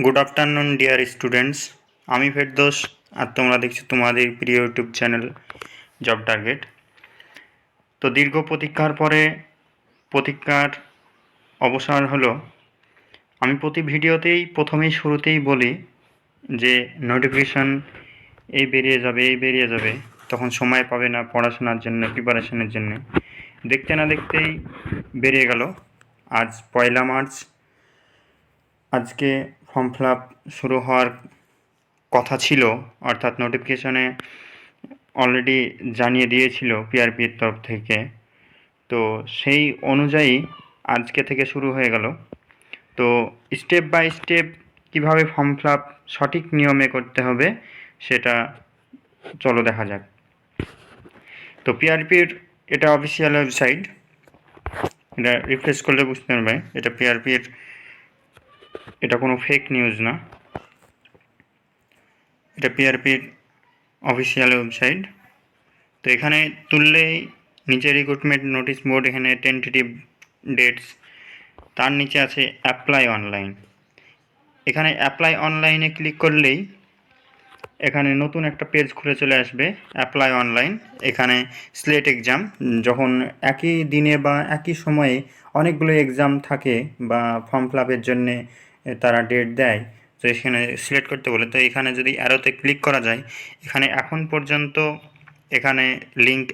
Good afternoon dear students. আমি ফেরদোস আর তোমরা দেখছো তোমাদের প্রিয় ইউটিউব চ্যানেল জব টার্গেট। তো দীর্ঘ প্রতীক্ষার পরে প্রতীক্ষার অবসান হলো। আমি প্রতি ভিডিওতেই প্রথমেই শুরুতেই বলি যে নোটিফিকেশান এই বেরিয়ে যাবে, তখন সময় পাবে না পড়াশোনার জন্য, প্রিপারেশনের জন্য। দেখতে না দেখতেই বেরিয়ে গেল। আজ 1 মার্চ। আজকে ফর্ম ফিল আপ শুরু হওয়ার কথা ছিল, অর্থাৎ নোটিফিকেশনে অলরেডি জানিয়ে দিয়েছিল পিআরপির তরফ থেকে। তো সেই অনুযায়ী আজকে থেকে শুরু হয়ে গেল। তো স্টেপ বাই স্টেপ কীভাবে ফর্ম ফিল আপ সঠিক নিয়মে করতে হবে সেটা চলো দেখা যাক। তো পিআরপির এটা অফিসিয়াল ওয়েবসাইট, এটা রিফ্রেশ করলে বুঝতে পারবে এটা পিআরপির, এটা কোনো ফেক নিউজ না, এটা পিআরপির অফিসিয়াল ওয়েবসাইট। তো এখানে তুললেই নিচে রিক্রুটমেন্ট নোটিশ বোর্ড, এখানে টেন্টেটিভ ডেটস, তার নিচে আছে অ্যাপ্লাই অনলাইন। এখানে অ্যাপ্লাই অনলাইনে ক্লিক করলেই এখানে নতুন একটা পেজ খুলে চলে আসবে, অ্যাপ্লাই অনলাইন। এখানে স্লেট এক্সাম, যখন একই দিনে বা একই সময়ে অনেকগুলো এক্সাম থাকে বা ফর্ম ফিল আপের জন্যে তারা ডেট দেয়, তো এখানে সিলেক্ট করতে বলে। তো এখানে যদি অ্যারোতে ক্লিক করা যায়, এখানে এখন পর্যন্ত এখানে লিঙ্ক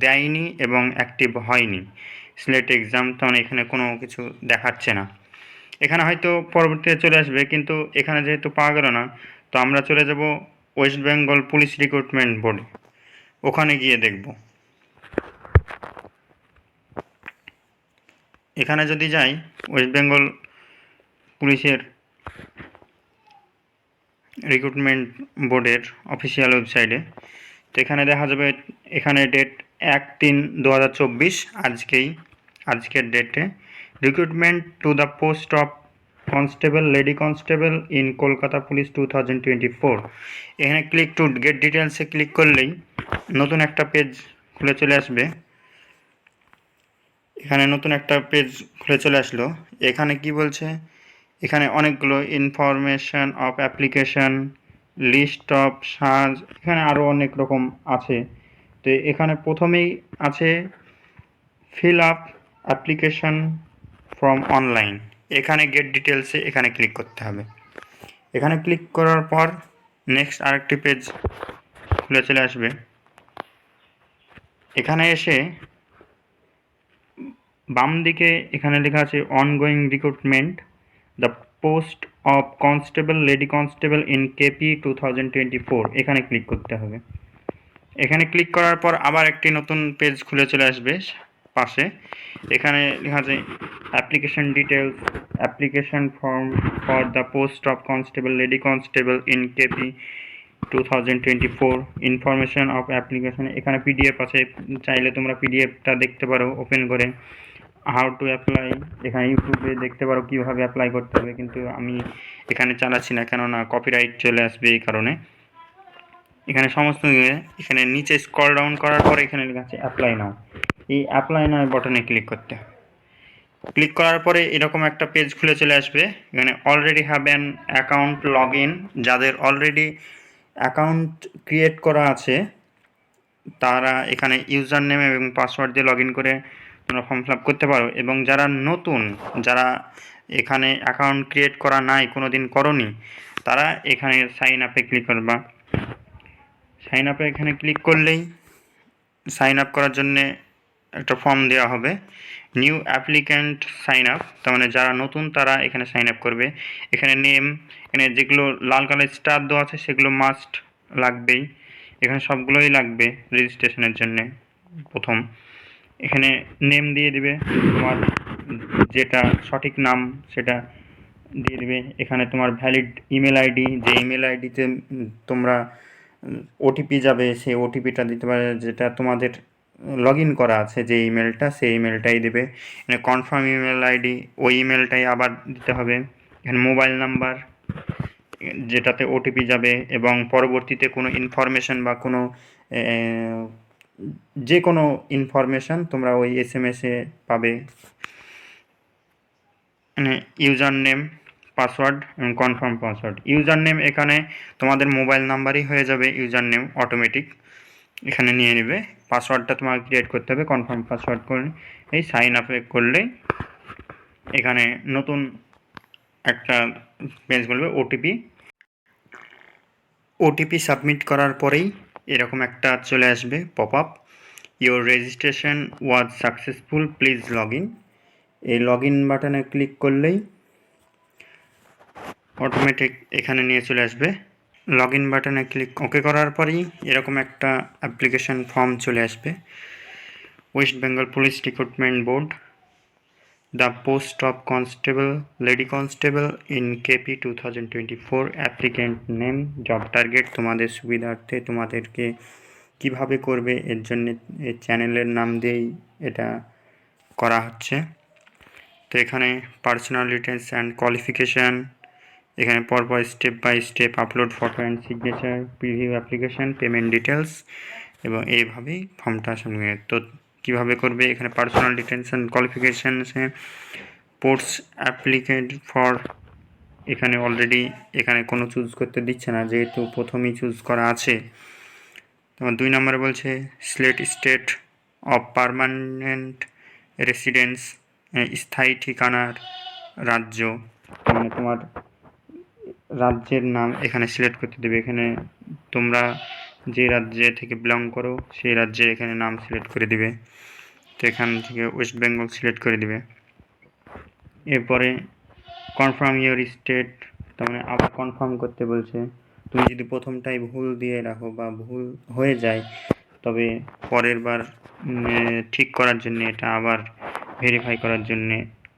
দেয়নি এবং অ্যাক্টিভ হয়নি সিলেক্ট এক্সাম, তখন এখানে কোনো কিছু দেখাচ্ছে না। এখানে হয়তো পরবর্তীতে চলে আসবে, কিন্তু এখানে যেহেতু পাওয়া গেল না, তো আমরা চলে যাব West Bengal police recruitment board, ওখানে গিয়ে দেখব। এখানে যদি যাই ওয়েস্ট বেঙ্গল পুলিশের রিক্রুটমেন্ট বোর্ডের অফিসিয়াল ওয়েবসাইটে, তো এখানে দেখা যাবে এখানে ডেট 1/3/2024, আজকের ডেটে recruitment to the post of constable, lady constable in Kolkata police 2024। এখানে ক্লিক টু গেট ডিটেলসে ক্লিক করলেই নতুন একটা পেজ খুলে চলে আসবে। এখানে নতুন একটা পেজ খুলে চলে আসলো। এখানে কি বলছে, এখানে অনেকগুলো information of application, list of search, এখানে আরও অনেক রকম আছে। তো এখানে প্রথমেই আছে fill up application from online, এখানে গেট ডিটেলসে এখানে ক্লিক করতে হবে। এখানে ক্লিক করার পর নেক্সট আরেকটি পেজ খুলে চলে আসবে। এখানে এসে বাম দিকে এখানে লেখা আছে ongoing recruitment the post of constable, lady constable in KP 2024, এখানে ক্লিক করতে হবে। এখানে ক্লিক করার পর আবার একটি নতুন পেজ খুলে চলে আসবে পাশে। এখানে লেখা আছে application details, application form for the post of constable, lady constable in KP 2024, information of application. এখানে পিডিএফ আছে, চাইলে তোমরা পিডিএফটা দেখতে পারো ওপেন করে। হাউ টু অ্যাপ্লাই, এখানে ইউটিউবে দেখতে পারো কীভাবে অ্যাপ্লাই করতে হবে, কিন্তু আমি এখানে চালাচ্ছি না, কেননা কপিরাইট চলে আসবে এই কারণে। এখানে সমস্ত এখানে নিচে স্ক্রল ডাউন করার পরে এখানে লেখা আছে অ্যাপ্লাই নাও, এই অ্যাপ্লাই নাও বাটনে ক্লিক করতে হবে। ক্লিক করার পরে এরকম একটা পেজ খুলে চলে আসবে। এখানে already have an account log in, যাদের অলরেডি অ্যাকাউন্ট ক্রিয়েট করা আছে তারা এখানে ইউজার নেম এবং পাসওয়ার্ড দিয়ে লগ ইন করে তোমরা ফর্ম ফিল আপ করতে পারো। এবং যারা নতুন, যারা এখানে অ্যাকাউন্ট ক্রিয়েট করা নাই, কোনো দিন করনি, তারা এখানে সাইন আপে ক্লিক করবা। সাইন আপে এখানে ক্লিক করলেই সাইন আপ করার জন্যে একটা ফর্ম দেওয়া হবে, নিউ অ্যাপ্লিক্যান্ট সাইন আপ, তার মানে যারা নতুন তারা এখানে সাইন আপ করবে। এখানে নেম, এখানে যেগুলো লাল কালার স্টার দেওয়া আছে সেগুলো মাস্ট লাগবেই, এখানে সবগুলোই লাগবে রেজিস্ট্রেশনের জন্যে। প্রথম এখানে নেম দিয়ে দিবে, তোমার যেটা সঠিক নাম সেটা দিয়ে দিবে। এখানে তোমার ভ্যালিড ইমেল আইডি, যে ইমেল আইডিতে তোমরা ওটিপি যাবে সেই ওটিপিটা দিতে পারে, যেটা তোমাদের লগ ইন করা আছে যে ইমেলটা, সেই ইমেলটাই দেবে। এখানে কনফার্ম ইমেল আইডি, ওই ইমেলটাই আবার দিতে হবে। এখানে মোবাইল নাম্বার যেটাতে ওটিপি যাবে, এবং পরবর্তীতে কোনো ইনফরমেশন বা কোনো যে কোনো ইনফরমেশান তোমরা ওই এসএমএসে পাবে। মানে ইউজার নেম, পাসওয়ার্ড এবং কনফার্ম পাসওয়ার্ড। ইউজার নেম এখানে তোমাদের মোবাইল নাম্বারই হয়ে যাবে ইউজার নেম, অটোমেটিক এখানে নিয়ে নেবে। পাসওয়ার্ডটা তোমাকে ক্রিয়েট করতে হবে, কনফার্ম পাসওয়ার্ড করে এই সাইন আপে করলেই এখানে নতুন একটা পেজ বলবে ওটিপি সাবমিট করার পরেই এরকম একটা চলে আসবে pop up, your registration was successful, please log in. এই লগ ইন বাটনে ক্লিক করলেই অটোমেটিক এখানে নিয়ে চলে আসবে। লগ ইন বাটনে ক্লিক ওকে করার পরেই এরকম একটা অ্যাপ্লিকেশন ফর্ম চলে আসবে। West Bengal police recruitment board, the post of constable, lady constable in KP 2024, applicant name, job target. তোমাদের সুবিধার্থে তোমাদেরকে কিভাবে করবে এর জন্য এই চ্যানেলের নাম দিয়েই এটা করা হচ্ছে। তো এখানে পার্সোনাল ডিটেলস অ্যান্ড কোয়ালিফিকেশান, এখানে পরপর step by step upload photo and signature, preview application, payment details, এবং এইভাবেই ফর্মটা সঙ্গে। তো কীভাবে করবে, এখানে পার্সোনাল ডিটেলস অ্যান্ড কোয়ালিফিকেশানসে পোস্ট অ্যাপ্লিকেন্ট ফর, এখানে অলরেডি এখানে কোনো চুজ করতে দিচ্ছে না যেহেতু প্রথমেই চুজ করা আছে। তোমার 2 নম্বরে বলছে select state of permanent residence, স্থায়ী ঠিকানার রাজ্য, মানে তোমার রাজ্যের নাম এখানে সিলেক্ট করতে দেবে। এখানে তোমরা যে রাজ্যে থেকে বিলং করো সেই রাজ্যের এখানে নাম সিলেক্ট করে দিবে। তো এখান থেকে ওয়েস্ট বেঙ্গল সিলেক্ট করে দিবে। এরপরে কনফার্ম ইওর স্টেট, তার মানে আবার কনফার্ম করতে বলছে। তুমি যদি প্রথমটাই ভুল দিয়ে রাখো বা ভুল হয়ে যায় তবে পরের বার ঠিক করার জন্য এটা আবার ভেরিফাই করার জন্য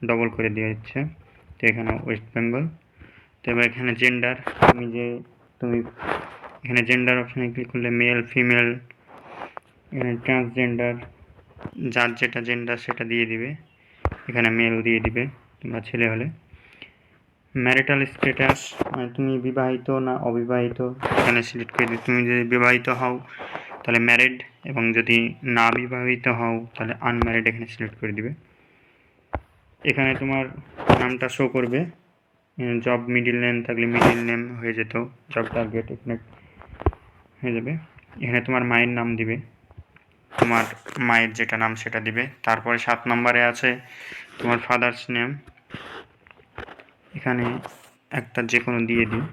ডবল করে দিয়ে হচ্ছে। তো এখানে ওয়েস্ট বেঙ্গল। তো এবার এখানে জেন্ডার, তুমি এখানে জেন্ডার অপশানে ক্লিক করলে মেল ফিমেল, এখানে ট্রান্সজেন্ডার, যার যেটা জেন্ডার সেটা দিয়ে দিবে। এখানে মেল দিয়ে দিবে তোমরা ছেলে হলে। ম্যারিটাল স্ট্যাটাস, মানে তুমি বিবাহিত না অবিবাহিত এখানে সিলেক্ট করে দিবে। তুমি যদি বিবাহিত হও তাহলে ম্যারিড, এবং যদি না বিবাহিত হও তাহলে আনম্যারিড এখানে সিলেক্ট করে দিবে। এখানে তোমার নামটা শো করবে, জব মিডিল নেম থাকলে মিডিল নেম হয়ে যেত, জব টার্গেট এখানে হয়ে যাবে। এখানে তোমার মায়ের নাম দিবে, তোমার মায়ের যেটা নাম সেটা দিবে। তারপরে 7 নম্বরে আছে তোমার ফাদার্স নেম, এখানে একটা যে কোনো দিয়ে দিই,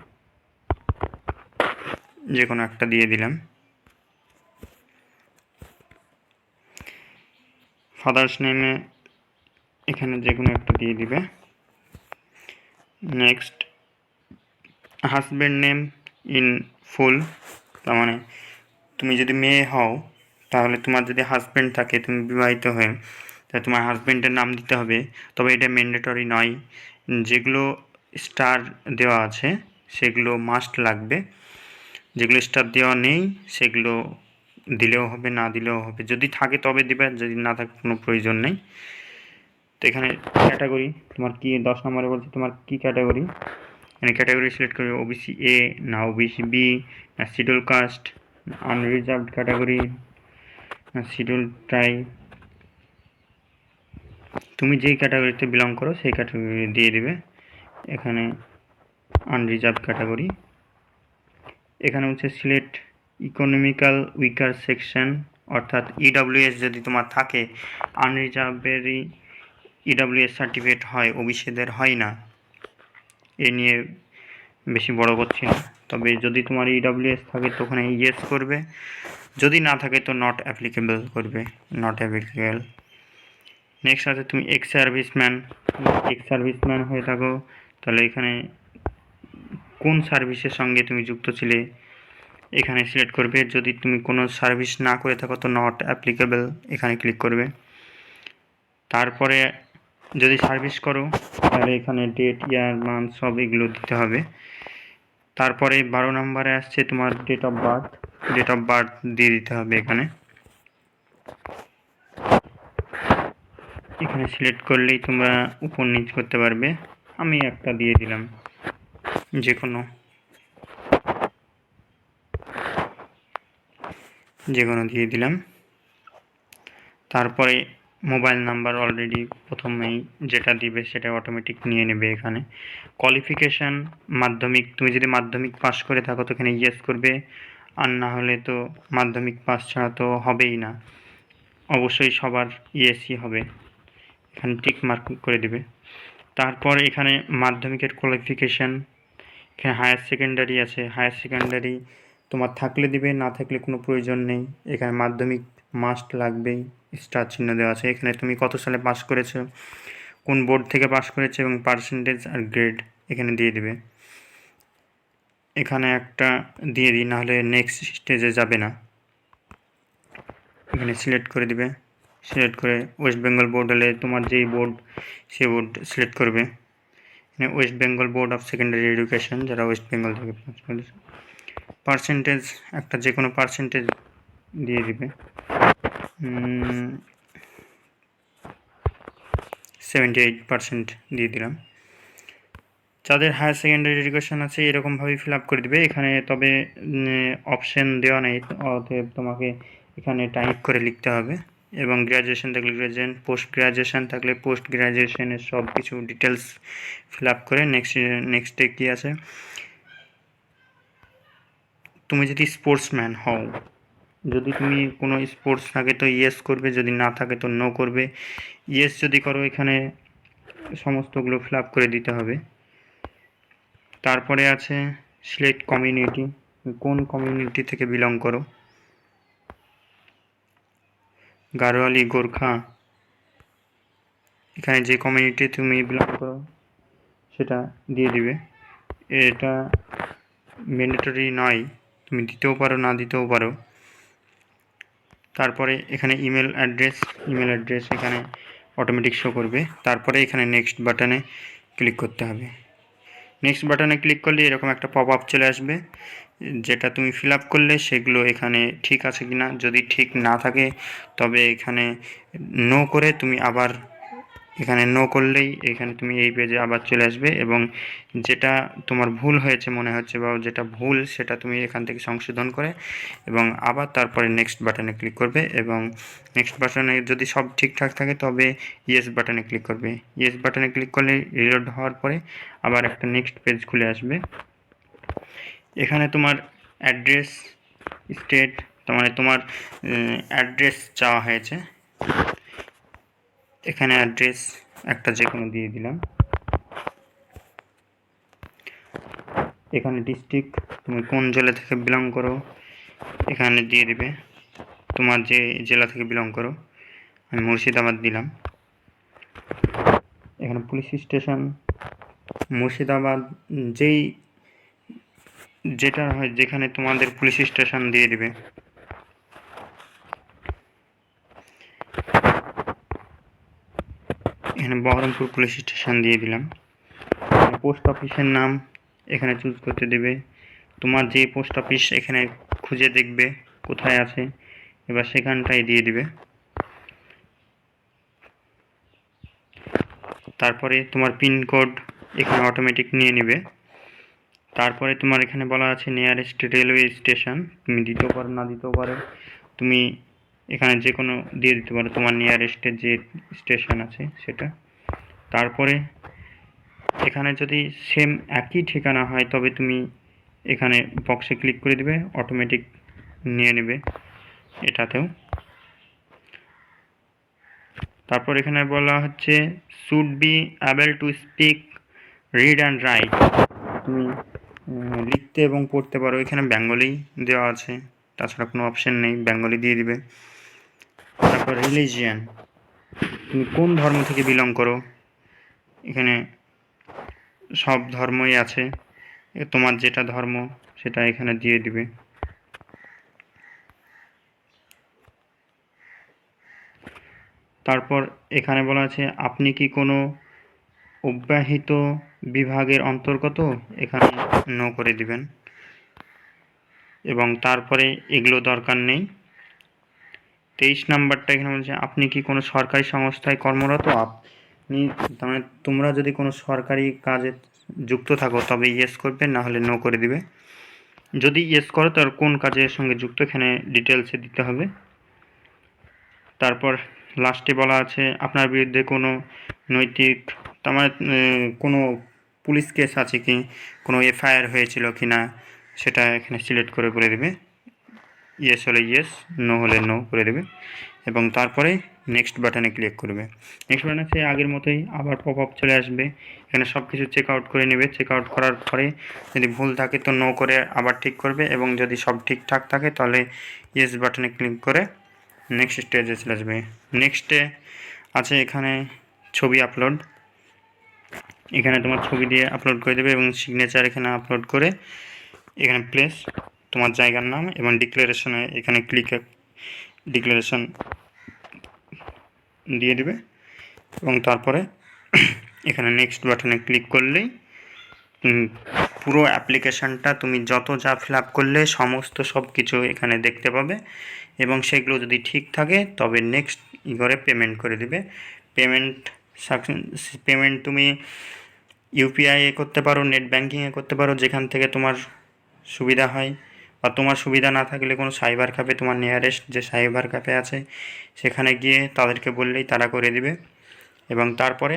যে কোনো একটা দিয়ে দিলাম। ফাদার্স নেমে এখানে যে কোনো একটা দিয়ে দিবে। Next husband name in full, তার মানে তুমি যদি মেয়ে হও তাহলে তোমার যদি হাজব্যান্ড থাকে, তুমি বিবাহিত হয়ে, তাহলে তোমার হাজব্যান্ডের নাম দিতে হবে। তবে এটা ম্যান্ডেটরি নয়, যেগুলো স্টার দেওয়া আছে সেগুলো মাস্ট লাগবে, যেগুলো স্টার দেওয়া নেই সেগুলো দিলেও হবে না দিলেও হবে, যদি থাকে তবে দিবে, যদি না থাকে কোনো প্রয়োজন নেই। তো এখানে ক্যাটাগরি তোমার কি 10 নম্বরে বলছে তোমার কি ক্যাটাগরি, এখানে ক্যাটাগরি সিলেক্ট করবে ওবিসি এ না ওবিসি বি না শিডিউল কাস্ট, আনরিজার্ভড ক্যাটাগরি না শিডিউল ট্রাইব, তুমি যেই ক্যাটাগরিতে বিলং করো সেই ক্যাটাগরি দিয়ে দিবে। এখানে আনরিজার্ভড ক্যাটাগরি। এখানে হচ্ছে সিলেক্ট ইকোনমিক্যাল উইকার সেকশন, অর্থাৎ ইডব্লিউএস যদি তোমার থাকে, আনরিজার্ভেরই ইডব্লিউএস সার্টিফিকেট হয়, ওবিসিদের হয় না। এ নিয়ে বেশি বড় করছি না, তবে যদি তোমার ইডব্লিউএস থাকে তো ওখানে ইয়েস করবে, যদি না থাকে তো নট অ্যাপ্লিকেবল করবে, নট অ্যাপ্লিকেবল। নেক্সট আছে তুমি এক্স সার্ভিসম্যান হয়ে থাকো তাহলে এখানে কোন সার্ভিসের সঙ্গে তুমি যুক্ত ছিলে এখানে সিলেক্ট করবে। যদি তুমি কোনো সার্ভিস না করে থাকো তো নট অ্যাপ্লিকেবল এখানে ক্লিক করবে। তারপরে যদি সার্ভিস করো তাহলে এখানে ডেট, ইয়ার, মান্থ সব এগুলো দিতে হবে। তারপরে 12 নম্বরে আসছে তোমার ডেট অফ বার্থ দিয়ে দিতে হবে। এখানে সিলেক্ট করলেই তোমরা উপর নিচ করতে পারবে। আমি একটা দিয়ে দিলাম, যে কোনো দিয়ে দিলাম। তারপরে মোবাইল নাম্বার অলরেডি প্রথমেই যেটা দিবে সেটা অটোমেটিক নিয়ে নেবে। এখানে কোয়ালিফিকেশান মাধ্যমিক, তুমি যদি মাধ্যমিক পাস করে থাকো তো এখানে ইয়েস করবে, আর না হলে তো মাধ্যমিক পাস ছাড়া তো হবেই না, অবশ্যই সবার ইয়েসই হবে, এখানে টিক মার্ক করে দিবে। তারপর এখানে মাধ্যমিকের কোয়ালিফিকেশান, এখানে হায়ার সেকেন্ডারি আছে, হায়ার সেকেন্ডারি তোমার থাকলে দিবে, না থাকলে কোনো প্রয়োজন নেই। এখানে মাধ্যমিক মাস্ট লাগবেই, স্টার চিহ্ন দেওয়া আছে। এখানে তুমি কত সালে পাস করেছো, কোন বোর্ড থেকে পাস করেছো এবং পার্সেন্টেজ আর গ্রেড এখানে দিয়ে দিবে। এখানে একটা দিয়ে দিই, নাহলে নেক্সট স্টেজে যাবে না। এখানে সিলেক্ট করে দিবে, সিলেক্ট করে ওয়েস্ট বেঙ্গল বোর্ড হলে তোমার যেই বোর্ড সেই বোর্ড সিলেক্ট করবে। এখানে West Bengal board of secondary education, যারা ওয়েস্ট বেঙ্গল থেকে পাস করেছে। পার্সেন্টেজ একটা যে কোনো পার্সেন্টেজ দিয়ে দিবে, 78% দিয়ে দিলাম। যাদের হায়ার সেকেন্ডারি এডুকেশন আছে এরকমভাবেই ফিল আপ করে দিবে। এখানে তবে অপশন দেওয়া নেই, অতএব তোমাকে এখানে টাইপ করে লিখতে হবে। এবং গ্র্যাজুয়েশন থাকলে গ্র্যাজুয়েশন, পোস্ট গ্র্যাজুয়েশন থাকলে পোস্ট গ্র্যাজুয়েশনের সব কিছু ডিটেলস ফিল আপ করে নেক্সটে কী আছে, তুমি যদি স্পোর্টসম্যান হও, যদি তুমি কোনো স্পোর্টস থাকে তো ইয়েস করবে, যদি না থাকে তো নো করবে। ইয়েস যদি করো এখানে সমস্তগুলো ফিল আপ করে দিতে হবে। তারপরে আছে সিলেক্ট কমিউনিটি, কোন কমিউনিটি থেকে বিলং করো, গাড়োয়ালি, গোর্খা, এখানে যে কমিউনিটি তুমি বিলং করো সেটা দিয়ে দিবে। এটা ম্যান্ডেটরি নয়, তুমি দিতেও পারো না দিতেও পারো। তারপরে এখানে ইমেল অ্যাড্রেস এখানে অটোমেটিক শো করবে। তারপরে এখানে নেক্সট বাটনে ক্লিক করতে হবে। নেক্সট বাটনে ক্লিক করলে এরকম একটা পপ আপ চলে আসবে, যেটা তুমি ফিল আপ করলে সেগুলো এখানে ঠিক আছে কি না। যদি ঠিক না থাকে তবে এখানে নো করে তুমি আবার এখানে নো করলেই এখানে তুমি এই পেজে আবার চলে আসবে, এবং যেটা তোমার ভুল হয়েছে মনে হচ্ছে বা যেটা ভুল সেটা তুমি এখান থেকে সংশোধন করে এবং আবার তারপরে নেক্সট বাটনে ক্লিক করবে। এবং নেক্সট বাটনে যদি সব ঠিকঠাক থাকে তবে ইয়েস বাটনে ক্লিক করবে। ইয়েস বাটনে ক্লিক করলে রিলোড হওয়ার পরে আবার একটা নেক্সট পেজ খুলে আসবে। এখানে তোমার অ্যাড্রেস, স্টেট, মানে তোমার অ্যাড্রেস চাওয়া হয়েছে, এখানে অ্যাড্রেস একটা যে কোনো দিয়ে দিলাম। এখানে ডিস্ট্রিক্ট, তুমি কোন জেলা থেকে বিলং করো এখানে দিয়ে দিবে, তোমার যে জেলা থেকে বিলং করো। আমি মুর্শিদাবাদ দিলাম। এখানে পুলিশ স্টেশন, মুর্শিদাবাদ যেটা হয় যেখানে তোমাদের পুলিশ স্টেশন দিয়ে দিবে। এখানে বহরমপুর পুলিশ স্টেশন দিয়ে দিলাম। পোস্ট অফিসের নাম এখানে চুজ করতে দেবে, তোমার যে পোস্ট অফিস এখানে খুঁজে দেখবে কোথায় আছে, এবার সেখানটাই দিয়ে দিবে। তারপরে তোমার পিনকোড এখানে অটোমেটিক নিয়ে নেবে। তারপরে তোমার এখানে বলা আছে নিয়ারেস্ট রেলওয়ে স্টেশন, তুমি দিতেও পারো না দিতেও পারো, তুমি এখানে যে কোনো দিয়ে দিতে পারো তোমার নিয়ারেস্টের যে স্টেশন আছে সেটা। তারপরে এখানে যদি সেম একই ঠিকানা হয় তবে তুমি এখানে বক্সে ক্লিক করে দিবে, অটোমেটিক নিয়ে নেবে এটাতেও। তারপর এখানে বলা হচ্ছে should be able to speak, read and right, তুমি লিখতে এবং পড়তে পারো, এখানে বেঙ্গলি দেওয়া আছে, তাছাড়া কোনো অপশন নেই, বেঙ্গলি দিয়ে দিবে। তারপর রিলিজিয়ান, তুমি কোন ধর্ম থেকে বিলং করো, এখানে সব ধর্মই আছে, তোমার যেটা ধর্ম সেটা এখানে দিয়ে দিবে। তারপর এখানে বলা আছে আপনি কি কোনো অব্যাহত বিভাগের অন্তর্গত, এখানে নো করে দিবেন। এবং তারপরে এগুলো দরকার নেই। 23 নাম্বারটা এখানে বলছে আপনি কি কোনো সরকারি সংস্থায় কর্মরত, আপনি মানে তোমরা যদি কোনো সরকারি কাজে যুক্ত থাকো তবে ইয়েস করবে, না হলে নো করে দিবে। যদি ইয়েস করো তার কোন কাজের সঙ্গে যুক্ত এখানে ডিটেলসে দিতে হবে। তারপর লাস্টে বলা আছে আপনার বিরুদ্ধে কোনো নৈতিক তোমার কোনো পুলিশ কেস আছে কি, কোনো এফআইআর হয়েছিল কি না, সেটা এখানে সিলেক্ট করে বলে দেবে। ইয়েস হলে ইয়েস, নো হলে নো করে দেবে এবং তারপরে নেক্সট বাটনে ক্লিক করবে। নেক্সট বাটনে সে আগের মতোই আবার পপ আপ চলে আসবে। এখানে সব কিছু চেক আউট করে নেবে। চেক আউট করার পরে যদি ভুল থাকে তো নো করে আবার ঠিক করবে এবং যদি সব ঠিকঠাক থাকে তাহলে ইয়েস বাটনে ক্লিক করে নেক্সট স্টেজে চলে আসবে। নেক্সটে আছে এখানে ছবি আপলোড। এখানে তোমার ছবি দিয়ে আপলোড করে দেবে এবং সিগনেচার এখানে আপলোড করে এখানে প্লেস তোমার জায়গার নাম এবং ডিক্লারেশনে এখানে ডিক্লারেশন দিয়ে দেবে এবং তারপরে এখানে নেক্সট বাটনে ক্লিক করলেই পুরো অ্যাপ্লিকেশানটা তুমি যত যা ফিল আপ করলে সমস্ত সব কিছু এখানে দেখতে পাবে এবং সেগুলো যদি ঠিক থাকে তবে নেক্সট করে পেমেন্ট করে দেবে। পেমেন্ট তুমি ইউপিআইয়ে করতে পারো, নেট ব্যাঙ্কিংয়ে করতে পারো, যেখান থেকে তোমার সুবিধা হয়, বা তোমার সুবিধা না থাকলে কোনো সাইবার ক্যাফে, তোমার নিয়ারেস্ট যে সাইবার ক্যাফে আছে সেখানে গিয়ে তাদেরকে বললেই তারা করে দিবে এবং তারপরে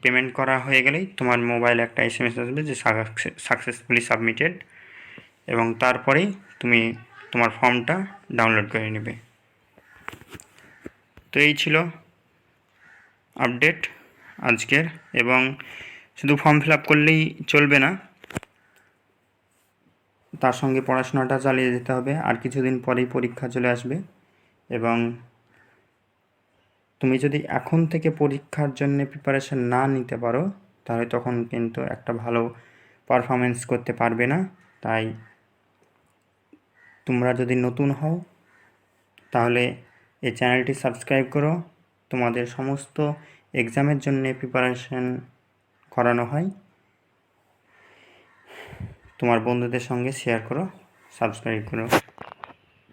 পেমেন্ট করা হয়ে গেলেই তোমার মোবাইলে একটা এসএমএস আসবে যে সাকসেসফুলি সাবমিটেড এবং তারপরেই তুমি তোমার ফর্মটা ডাউনলোড করে নেবে। তো এই ছিল আপডেট আজকের। এবং শুধু ফর্ম ফিল আপ করলেই চলবে না, তার সঙ্গে পড়াশোনাটা চালিয়ে যেতে হবে। আর কিছুদিন পরেই পরীক্ষা চলে আসবে এবং তুমি যদি এখন থেকে পরীক্ষার জন্য প্রিপারেশন না নিতে পারো তাহলে তখন কিন্তু একটা ভালো পারফরমেন্স করতে পারবে না। তাই তোমরা যদি নতুন হও তাহলে এই চ্যানেলটি সাবস্ক্রাইব করো। তোমাদের সমস্ত এক্সামের জন্য প্রিপারেশন করানো হয়। তোমার বন্ধুদের সঙ্গে শেয়ার করো, সাবস্ক্রাইব করো।